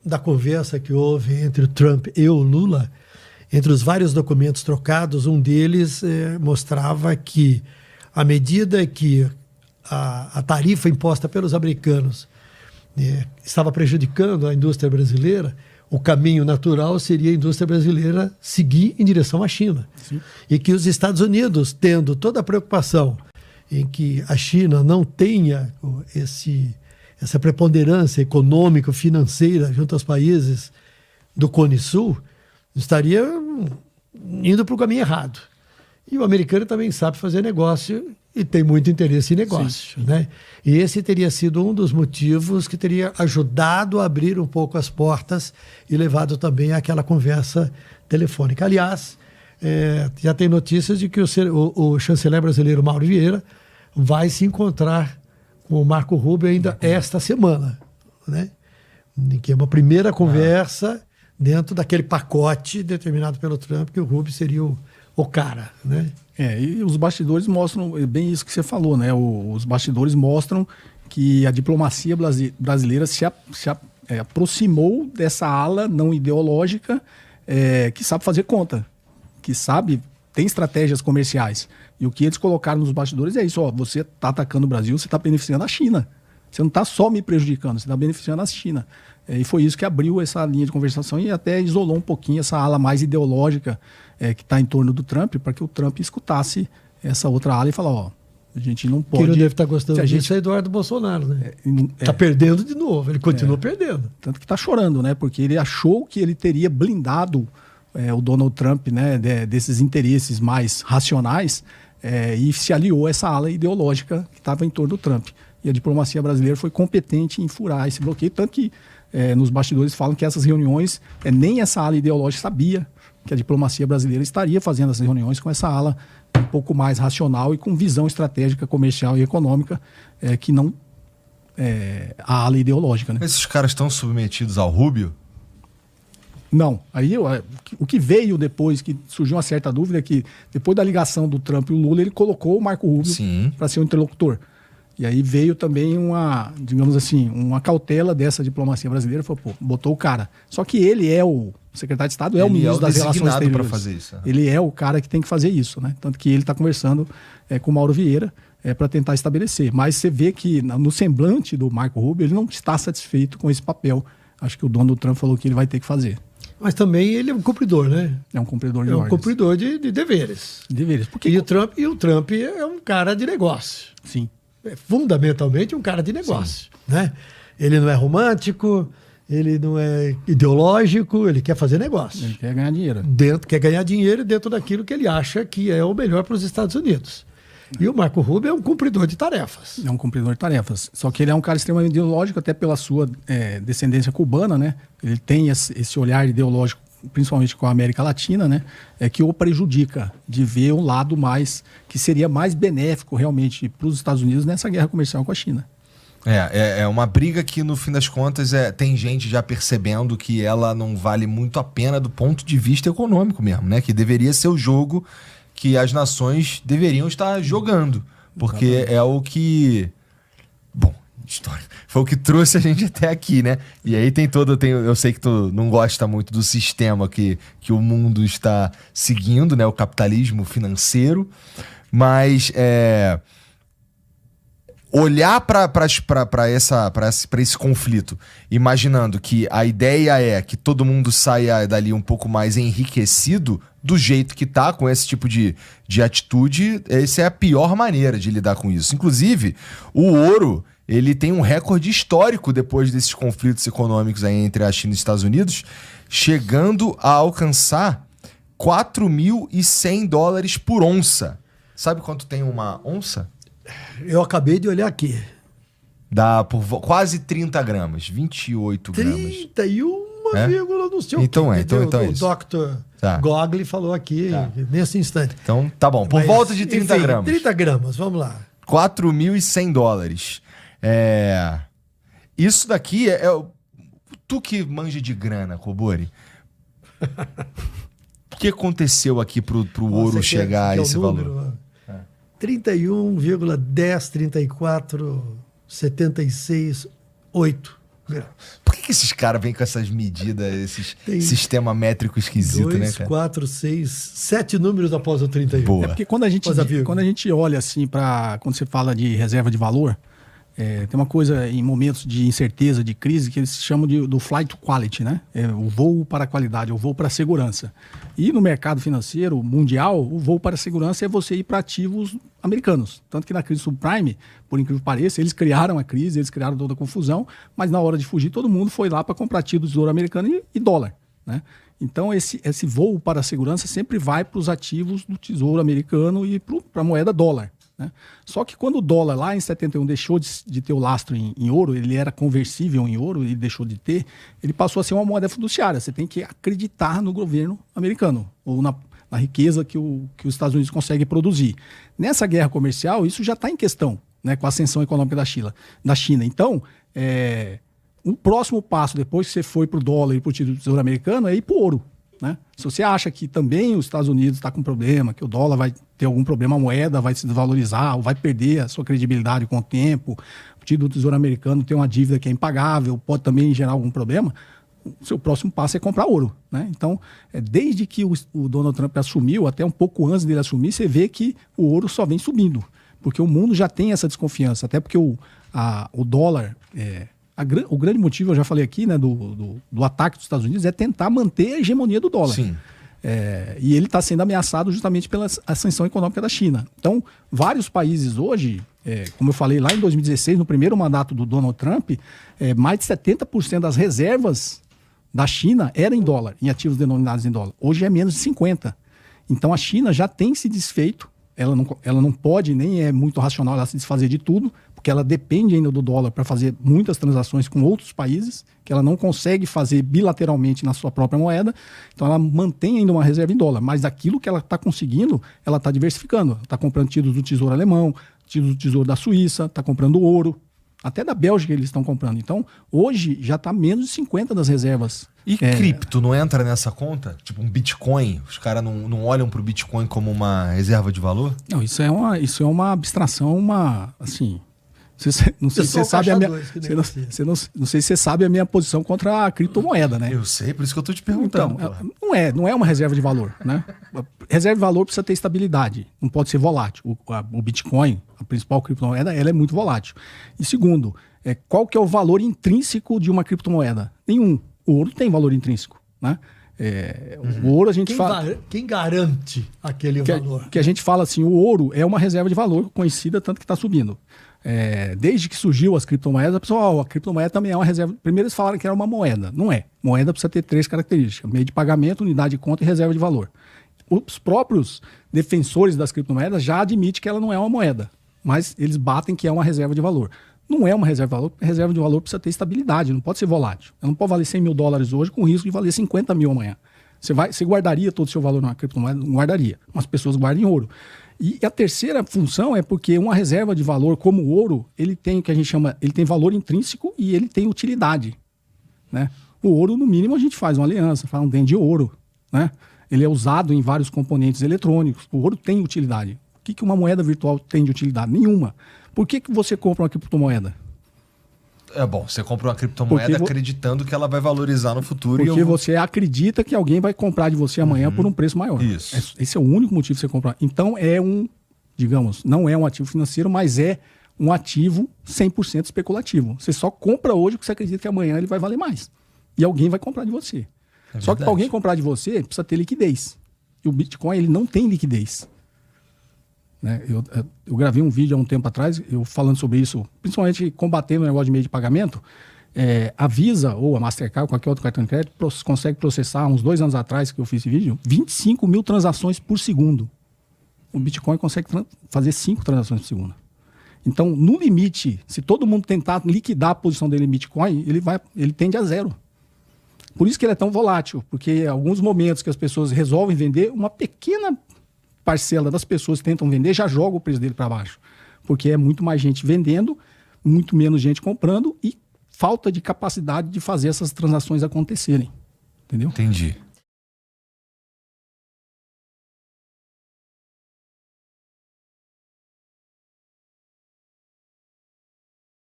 da conversa que houve entre o Trump e o Lula, entre os vários documentos trocados, um deles mostrava que, à medida que a tarifa imposta pelos americanos estava prejudicando a indústria brasileira, o caminho natural seria a indústria brasileira seguir em direção à China. Sim. E que os Estados Unidos, tendo toda a preocupação em que a China não tenha essa preponderância econômica, financeira junto aos países do Cone Sul, estaria indo para o caminho errado. E o americano também sabe fazer negócio e tem muito interesse em negócio. Sim. Né? E esse teria sido um dos motivos que teria ajudado a abrir um pouco as portas e levado também àquela conversa telefônica. Aliás, já tem notícias de que o chanceler brasileiro Mauro Vieira vai se encontrar com o Marco Rubio ainda esta semana, né? Que é uma primeira conversa dentro daquele pacote determinado pelo Trump, que o Rubio seria o cara, né? E os bastidores mostram bem isso que você falou, né? Os bastidores mostram que a diplomacia brasileira se aproximou dessa ala não ideológica que sabe fazer conta, que tem estratégias comerciais. E o que eles colocaram nos bastidores é isso, você está atacando o Brasil, você está beneficiando a China. Você não está só me prejudicando, você está beneficiando a China. E foi isso que abriu essa linha de conversação e até isolou um pouquinho essa ala mais ideológica que está em torno do Trump, para que o Trump escutasse essa outra ala e falar, a gente não pode... Quem não deve estar gostando disso é Eduardo Bolsonaro, né? Está perdendo de novo, ele continua perdendo. Tanto que está chorando, né? Porque ele achou que ele teria blindado o Donald Trump, né, desses interesses mais racionais, e se aliou a essa ala ideológica que estava em torno do Trump. E a diplomacia brasileira foi competente em furar esse bloqueio, tanto que nos bastidores falam que essas reuniões, nem essa ala ideológica sabia que a diplomacia brasileira estaria fazendo essas reuniões com essa ala um pouco mais racional e com visão estratégica, comercial e econômica, que não a ala ideológica. Né? Esses caras estão submetidos ao Rubio? Não. Aí o que veio depois, que surgiu uma certa dúvida, é que depois da ligação do Trump e o Lula, ele colocou o Marco Rubio para ser o interlocutor. E aí veio também uma cautela dessa diplomacia brasileira, botou o cara. Só que ele o secretário de Estado, o ministro das Relações Exteriores. Para fazer isso. Ele é o cara que tem que fazer isso, né? Tanto que ele está conversando com o Mauro Vieira para tentar estabelecer. Mas você vê que no semblante do Marco Rubio, ele não está satisfeito com esse papel. Acho que o Donald Trump falou que ele vai ter que fazer. Mas também ele é um cumpridor, né? É um cumpridor de ordens. É um cumpridor de deveres. Porque... E o Trump é um cara de negócio. Sim. É fundamentalmente um cara de negócio, né? Ele não é romântico, ele não é ideológico, ele quer fazer negócio. Ele quer ganhar dinheiro. Quer ganhar dinheiro dentro daquilo que ele acha que é o melhor para os Estados Unidos. E o Marco Rubio é um cumpridor de tarefas. É um cumpridor de tarefas. Só que ele é um cara extremamente ideológico, até pela sua descendência cubana, né? Ele tem esse olhar ideológico, principalmente com a América Latina, né? Que o prejudica de ver um lado que seria mais benéfico realmente para os Estados Unidos nessa guerra comercial com a China. É uma briga que, no fim das contas, tem gente já percebendo que ela não vale muito a pena do ponto de vista econômico mesmo, né? Que deveria ser o jogo que as nações deveriam estar jogando. Porque exatamente. É o que... Bom, história. Foi o que trouxe a gente até aqui, né? E aí eu sei que tu não gosta muito do sistema que o mundo está seguindo, né? O capitalismo financeiro. Mas olhar para esse conflito, imaginando que a ideia é que todo mundo saia dali um pouco mais enriquecido do jeito que tá, com esse tipo de atitude, essa é a pior maneira de lidar com isso. Inclusive, o ouro, ele tem um recorde histórico depois desses conflitos econômicos aí entre a China e os Estados Unidos, chegando a alcançar $4.100 por onça. Sabe quanto tem uma onça? Eu acabei de olhar aqui. Dá por quase 30 gramas, 28 gramas. 31,1 não sei o então quê. Então é isso. O Dr. Gogli falou aqui nesse instante. Então tá bom, por volta de 30 gramas. 30 gramas, vamos lá. $4.100. Isso daqui tu que manja de grana, Cobori. O que aconteceu aqui pro ouro chegar a esse valor? 31,10, 34, 76, 8 gramas. Por que que esses caras vêm com essas medidas, sistema métrico esquisito, né, cara? 4, 6, 7 números após o 31. Boa. É porque quando a gente olha assim quando você fala de reserva de valor, tem uma coisa em momentos de incerteza, de crise, que eles chamam do flight to quality, né? O voo para a qualidade, o voo para a segurança. E no mercado financeiro mundial, o voo para a segurança é você ir para ativos americanos. Tanto que na crise subprime, por incrível que pareça, eles criaram a crise, eles criaram toda a confusão, mas na hora de fugir, todo mundo foi lá para comprar ativos do Tesouro Americano e dólar, né? Então, esse voo para a segurança sempre vai para os ativos do Tesouro Americano e para a moeda dólar, né? Só que quando o dólar lá em 71 deixou de ter o lastro em ouro, ele era conversível em ouro, ele deixou de ter, ele passou a ser uma moeda fiduciária. Você tem que acreditar no governo americano ou na riqueza que os Estados Unidos conseguem produzir. Nessa guerra comercial, isso já está em questão, né, com a ascensão econômica da China. Então, o próximo passo, depois que você foi para o dólar e para o Tesouro Americano, é ir para o ouro, né? Se você acha que também os Estados Unidos está com problema, que o dólar vai ter algum problema, a moeda vai se desvalorizar ou vai perder a sua credibilidade com o tempo, o título do Tesouro Americano tem uma dívida que é impagável, pode também gerar algum problema, o seu próximo passo é comprar ouro, né? Então, desde que o Donald Trump assumiu, até um pouco antes dele assumir, você vê que o ouro só vem subindo, porque o mundo já tem essa desconfiança, até porque o dólar... O grande motivo, eu já falei aqui, né, do ataque dos Estados Unidos é tentar manter a hegemonia do dólar. Sim. E ele está sendo ameaçado justamente pela ascensão econômica da China. Então, vários países hoje, como eu falei lá em 2016, no primeiro mandato do Donald Trump, mais de 70% das reservas da China era em dólar, em ativos denominados em dólar. Hoje é menos de 50%. Então, a China já tem se desfeito, ela não pode, nem é muito racional ela se desfazer de tudo, porque ela depende ainda do dólar para fazer muitas transações com outros países, que ela não consegue fazer bilateralmente na sua própria moeda, então ela mantém ainda uma reserva em dólar, mas daquilo que ela está conseguindo, ela está diversificando, está comprando títulos do Tesouro Alemão, títulos do Tesouro da Suíça, está comprando ouro, até da Bélgica eles estão comprando. Então, hoje já está menos de 50% das reservas. E cripto não entra nessa conta? Tipo um Bitcoin? Os caras não olham para o Bitcoin como uma reserva de valor? Não, isso é uma abstração, assim... Não sei se você sabe a minha, não sei se você sabe a minha posição contra a criptomoeda, né? Eu sei, por isso que eu estou te perguntando. Então, não é uma reserva de valor, né? Reserva de valor precisa ter estabilidade, não pode ser volátil. O Bitcoin, a principal criptomoeda, ela é muito volátil. E segundo, qual que é o valor intrínseco de uma criptomoeda? Nenhum. O ouro tem valor intrínseco, né? O ouro a gente fala... Quem garante aquele valor? Que a gente fala assim, o ouro é uma reserva de valor conhecida, tanto que está subindo. Desde que surgiu as criptomoedas, a pessoa, a criptomoeda também é uma reserva. Primeiro eles falaram que era uma moeda. Não é. Moeda precisa ter 3 características: meio de pagamento, unidade de conta e reserva de valor. Os próprios defensores das criptomoedas já admitem que ela não é uma moeda, mas eles batem que é uma reserva de valor. Não é uma reserva de valor, porque reserva de valor precisa ter estabilidade, não pode ser volátil. Ela não pode valer $100 mil hoje com risco de valer 50 mil amanhã. Você guardaria todo o seu valor numa criptomoeda? Não guardaria. Mas as pessoas guardam em ouro. E a terceira função é porque uma reserva de valor como o ouro, ele tem o que a gente chama, ele tem valor intrínseco e ele tem utilidade, né? O ouro, no mínimo, a gente faz uma aliança, faz um dente de ouro, né? Ele é usado em vários componentes eletrônicos. O ouro tem utilidade. O que uma moeda virtual tem de utilidade? Nenhuma. Por que você compra uma criptomoeda? Você compra uma criptomoeda acreditando que ela vai valorizar no futuro. Porque você acredita que alguém vai comprar de você amanhã por um preço maior. Isso. Esse é o único motivo de você comprar. Então não é um ativo financeiro, mas é um ativo 100% especulativo. Você só compra hoje porque você acredita que amanhã ele vai valer mais. E alguém vai comprar de você. Só que para alguém comprar de você, precisa ter liquidez. E o Bitcoin, ele não tem liquidez. Né? Eu gravei um vídeo há um tempo atrás, eu falando sobre isso, principalmente combatendo o negócio de meio de pagamento. A Visa ou a Mastercard, ou qualquer outro cartão de crédito, consegue processar, uns 2 anos atrás que eu fiz esse vídeo, 25 mil transações por segundo. O Bitcoin consegue fazer 5 transações por segundo. Então, no limite, se todo mundo tentar liquidar a posição dele em Bitcoin, ele tende a zero. Por isso que ele é tão volátil, porque em alguns momentos que as pessoas resolvem vender, uma pequena parcela das pessoas que tentam vender já joga o preço dele para baixo. Porque é muito mais gente vendendo, muito menos gente comprando e falta de capacidade de fazer essas transações acontecerem. Entendeu? Entendi.